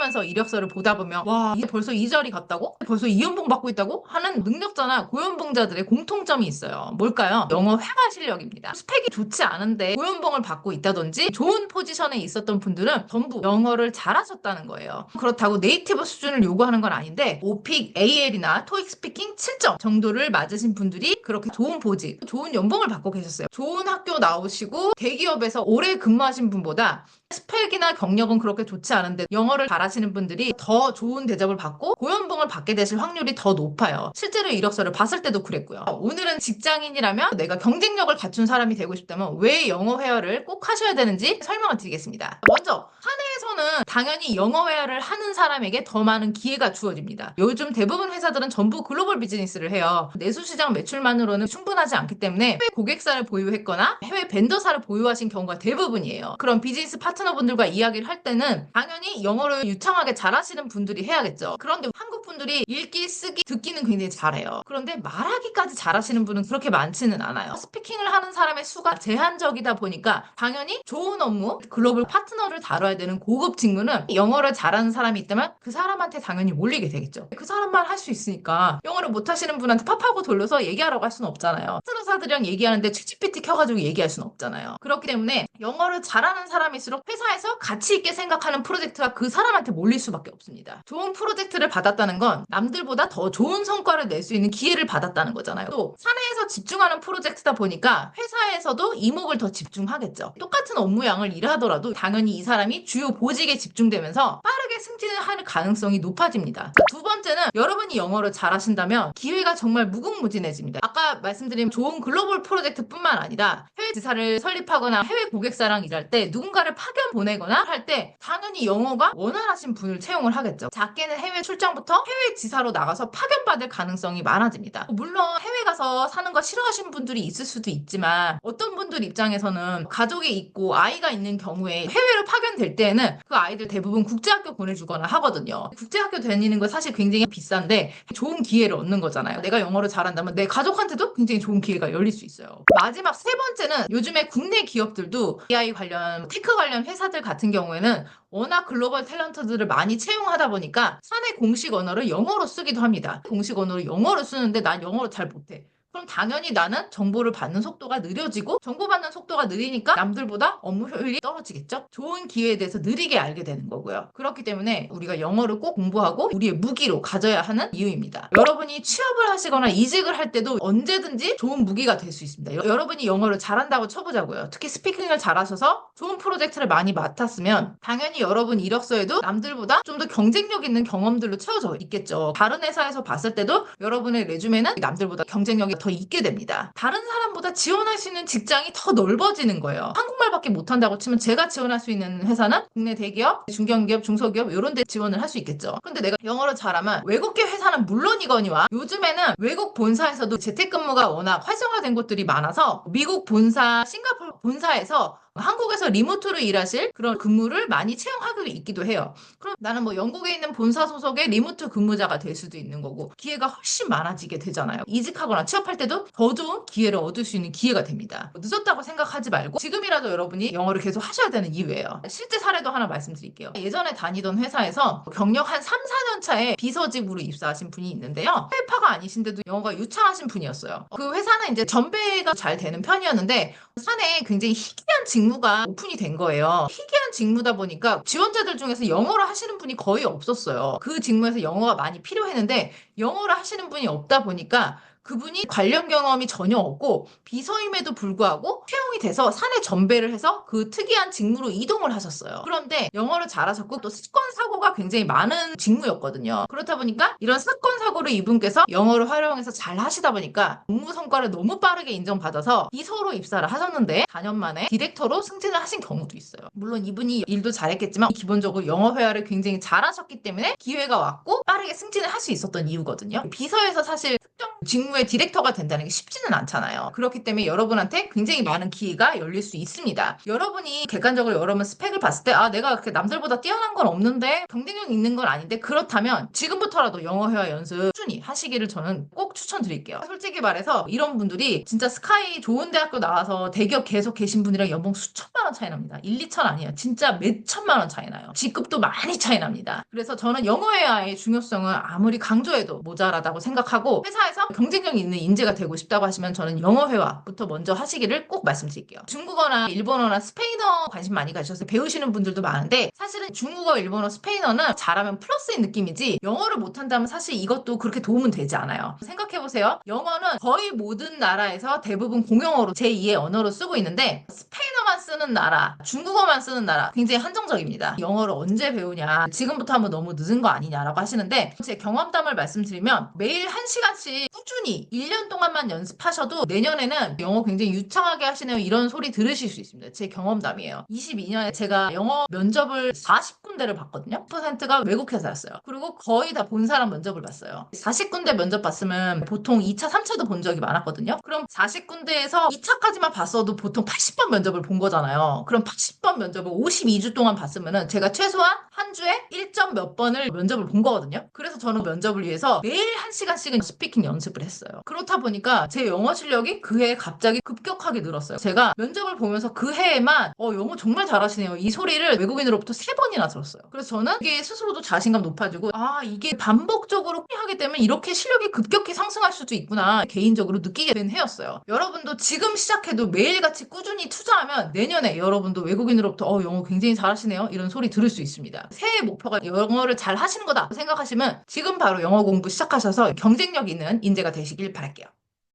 하면서 이력서를 보다 보면 와, 이게 벌써 이 자리 갔다고? 벌써 이 연봉 받고 있다고? 하는 능력자나 고연봉자들의 공통점이 있어요. 뭘까요? 영어 회화 실력입니다. 스펙이 좋지 않은데 고연봉을 받고 있다든지 좋은 포지션에 있었던 분들은 전부 영어를 잘하셨다는 거예요. 그렇다고 네이티브 수준을 요구하는 건 아닌데 오픽 AL이나 토익 스피킹 7점 정도를 맞으신 분들이 그렇게 좋은 보직, 좋은 연봉을 받고 계셨어요. 좋은 학교 나오시고 대기업에서 오래 근무하신 분보다 스펙이나 경력은 그렇게 좋지 않은데 영어를 잘하시는 분들이 더 좋은 대접을 받고 고연봉을 받게 되실 확률이 더 높아요. 실제로 이력서를 봤을 때도 그랬고요. 오늘은 직장인이라면 내가 경쟁력을 갖춘 사람이 되고 싶다면 왜 영어 회화를 꼭 하셔야 되는지 설명을 드리겠습니다. 먼저 사내에서는 당연히 영어 회화를 하는 사람에게 더 많은 기회가 주어집니다. 요즘 대부분 회사들은 전부 글로벌 비즈니스를 해요. 내수시장 매출만으로는 충분하지 않기 때문에 해외 고객사를 보유했거나 해외 벤더사를 보유하신 경우가 대부분이에요. 그럼 비즈니스 파트너분들과 이야기를 할 때는 당연히 영어를 유창하게 잘하시는 분들이 해야겠죠. 그런데 한국 분들이 읽기, 쓰기, 듣기는 굉장히 잘해요. 그런데 말하기까지 잘하시는 분은 그렇게 많지는 않아요. 스피킹을 하는 사람의 수가 제한적이다 보니까 당연히 좋은 업무, 글로벌 파트너를 다뤄야 되는 고급 직무는 영어를 잘하는 사람이 있다면 그 사람한테 당연히 몰리게 되겠죠. 그 사람만 할 수 있으니까 영어를 못하시는 분한테 팝하고 돌려서 얘기하라고 할 수는 없잖아요. 파트너사들이랑 얘기하는데 챗GPT 켜가지고 얘기할 수는 없잖아요. 그렇기 때문에 영어를 잘하는 사람일수록 회사에서 가치 있게 생각하는 프로젝트가 그 사람한테 몰릴 수밖에 없습니다. 좋은 프로젝트를 받았다는 건 남들보다 더 좋은 성과를 낼 수 있는 기회를 받았다는 거잖아요. 또 사내에서 집중하는 프로젝트다 보니까 회사에서도 이목을 더 집중하겠죠. 똑같은 업무량을 일하더라도 당연히 이 사람이 주요 보직에 집중되면서 빠르게 승진을 할 가능성이 높아집니다. 두 번째는 여러분이 영어를 잘하신다면 기회가 정말 무궁무진해집니다. 아까 말씀드린 좋은 글로벌 프로젝트뿐만 아니라 해외 지사를 설립하거나 해외 고객사랑 일할 때 누군가를 파견 보내거나 할 때 당연히 영어가 원활하신 분을 채용을 하겠죠. 작게는 해외 출장부터 해외 지사로 나가서 파견받을 가능성이 많아집니다. 물론 해외 가서 사는 거 싫어하시는 분들이 있을 수도 있지만 어떤 분들 입장에서는 가족이 있고 아이가 있는 경우에 해외로 파견될 때에는 그 아이들 대부분 국제학교 보내주거나 하거든요. 국제학교 다니는 거 사실 굉장히 비싼데 좋은 기회를 얻는 거잖아요. 내가 영어를 잘한다면 내 가족한테도 굉장히 좋은 기회가 열릴 수 있어요. 마지막 세 번째는 요즘에 국내 기업들도 AI 관련 테크 관련 회사들 같은 경우에는 워낙 글로벌 탤런트들을 많이 채용하다 보니까 사내 공식 언어를 영어로 쓰기도 합니다. 공식 언어를 영어로 쓰는데 난 영어를 잘 못해. 그럼 당연히 나는 정보를 받는 속도가 느려지고 정보 받는 속도가 느리니까 남들보다 업무 효율이 떨어지겠죠? 좋은 기회에 대해서 느리게 알게 되는 거고요. 그렇기 때문에 우리가 영어를 꼭 공부하고 우리의 무기로 가져야 하는 이유입니다. 여러분이 취업을 하시거나 이직을 할 때도 언제든지 좋은 무기가 될 수 있습니다. 여러분이 영어를 잘한다고 쳐보자고요. 특히 스피킹을 잘하셔서 좋은 프로젝트를 많이 맡았으면 당연히 여러분 이력서에도 남들보다 좀 더 경쟁력 있는 경험들로 채워져 있겠죠. 다른 회사에서 봤을 때도 여러분의 레주메는 남들보다 경쟁력이 더 있게 됩니다. 다른 사람보다 지원할 수 있는 직장이 더 넓어지는 거예요. 한국말밖에 못한다고 치면 제가 지원할 수 있는 회사는 국내 대기업, 중견기업, 중소기업 이런 데 지원을 할 수 있겠죠. 근데 내가 영어를 잘하면 외국계 회사는 물론이거니와 요즘에는 외국 본사에서도 재택근무가 워낙 활성화된 곳들이 많아서 미국 본사, 싱가포르 본사에서 한국에서 리모트로 일하실 그런 근무를 많이 채용하고 있기도 해요. 그럼 나는 뭐 영국에 있는 본사 소속의 리모트 근무자가 될 수도 있는 거고 기회가 훨씬 많아지게 되잖아요. 이직하거나 취업할 때도 더 좋은 기회를 얻을 수 있는 기회가 됩니다. 늦었다고 생각하지 말고 지금이라도 여러분이 영어를 계속 하셔야 되는 이유예요. 실제 사례도 하나 말씀드릴게요. 예전에 다니던 회사에서 경력 한 3, 4년 차에 비서직으로 입사하신 분이 있는데요. 해외파가 아니신데도 영어가 유창하신 분이었어요. 그 회사는 이제 전배가 잘 되는 편이었는데 사내에 굉장히 희귀한 직무가 오픈이 된 거예요. 희귀한 직무다 보니까 지원자들 중에서 영어를 하시는 분이 거의 없었어요. 그 직무에서 영어가 많이 필요했는데 영어를 하시는 분이 없다 보니까 그분이 관련 경험이 전혀 없고 비서임에도 불구하고 채용이 돼서 사내 전배를 해서 그 특이한 직무로 이동을 하셨어요. 그런데 영어를 잘하셨고 또 사건 사고가 굉장히 많은 직무였거든요. 그렇다 보니까 이런 사건 사고를 이분께서 영어를 활용해서 잘 하시다 보니까 업무 성과를 너무 빠르게 인정받아서 비서로 입사를 하셨는데 4년 만에 디렉터로 승진을 하신 경우도 있어요. 물론 이분이 일도 잘했겠지만 기본적으로 영어 회화를 굉장히 잘하셨기 때문에 기회가 왔고 빠르게 승진을 할 수 있었던 이유거든요. 비서에서 사실 특정 직무의 디렉터가 된다는 게 쉽지는 않잖아요. 그렇기 때문에 여러분한테 굉장히 많은 기회가 열릴 수 있습니다. 여러분이 객관적으로 여러분 스펙을 봤을 때 내가 그렇게 남들보다 뛰어난 건 없는데 경쟁력 있는 건 아닌데 그렇다면 지금부터라도 영어 회화 연습 코스 꾸준히 하시기를 저는 꼭 추천드릴게요. 솔직히 말해서 이런 분들이 진짜 스카이 좋은 대학교 나와서 대기업 계속 계신 분이랑 연봉 수천만 원 차이 납니다. 1, 2천 아니에요. 진짜 몇 천만 원 차이 나요. 직급도 많이 차이 납니다. 그래서 저는 영어 회화의 중요성을 아무리 강조해도 모자라다고 생각하고, 회사에서 경쟁력 있는 인재가 되고 싶다고 하시면 저는 영어 회화부터 먼저 하시기를 꼭 말씀드릴게요. 중국어나 일본어나 스페인어 관심 많이 가셔서 배우시는 분들도 많은데, 사실은 중국어, 일본어, 스페인어는 잘하면 플러스인 느낌이지 영어를 못한다면 사실 이것도 그렇게 도움은 되지 않아요. 생각해보세요. 영어는 거의 모든 나라에서 대부분 공용어로 제2의 언어로 쓰고 있는데, 스페인어만 쓰는 나라, 중국어만 쓰는 나라 굉장히 한정적입니다. 영어를 언제 배우냐, 지금부터 하면 너무 늦은 거 아니냐라고 하시는데, 제 경험담을 말씀드리면 매일 1시간씩 꾸준히 1년 동안만 연습하셔도 내년에는 영어 굉장히 유창하게 하시네요, 이런 소리 들으실 수 있습니다. 제 경험담이에요. 22년에 제가 영어 면접을 40군데를 봤거든요. 10%가 외국 회사였어요. 그리고 거의 다 본 사람 면접을 봤어요. 40군데 면접 봤으면 보통 2차, 3차도 본 적이 많았거든요. 그럼 40군데에서 2차까지만 봤어도 보통 80번 면접을 본 거잖아요. 그럼 80번 면접을 52주 동안 봤으면은 제가 최소한 한 주에 1점 몇 번을 면접을 본 거거든요. 그래서 저는 면접을 위해서 매일 1시간씩은 스피킹 연습을 했어요. 그렇다 보니까 제 영어 실력이 그 해에 갑자기 급격하게 늘었어요. 제가 면접을 보면서 그 해에만 영어 정말 잘하시네요, 이 소리를 외국인으로부터 3번이나 들었어요. 그래서 저는 이게 스스로도 자신감 높아지고, 이게 반복적으로 하게 되면 이렇게 실력이 급격히 상승할 수도 있구나 개인적으로 느끼게 된 해였어요. 여러분도 지금 시작해도 매일같이 꾸준히 투자하면 내년에 여러분도 외국인으로부터 영어 굉장히 잘하시네요, 이런 소리 들을 수 있습니다. 새해 목표가 영어를 잘 하시는 거다 생각하시면 지금 바로 영어 공부 시작하셔서 경쟁력 있는 인재가 되시길 바랄게요.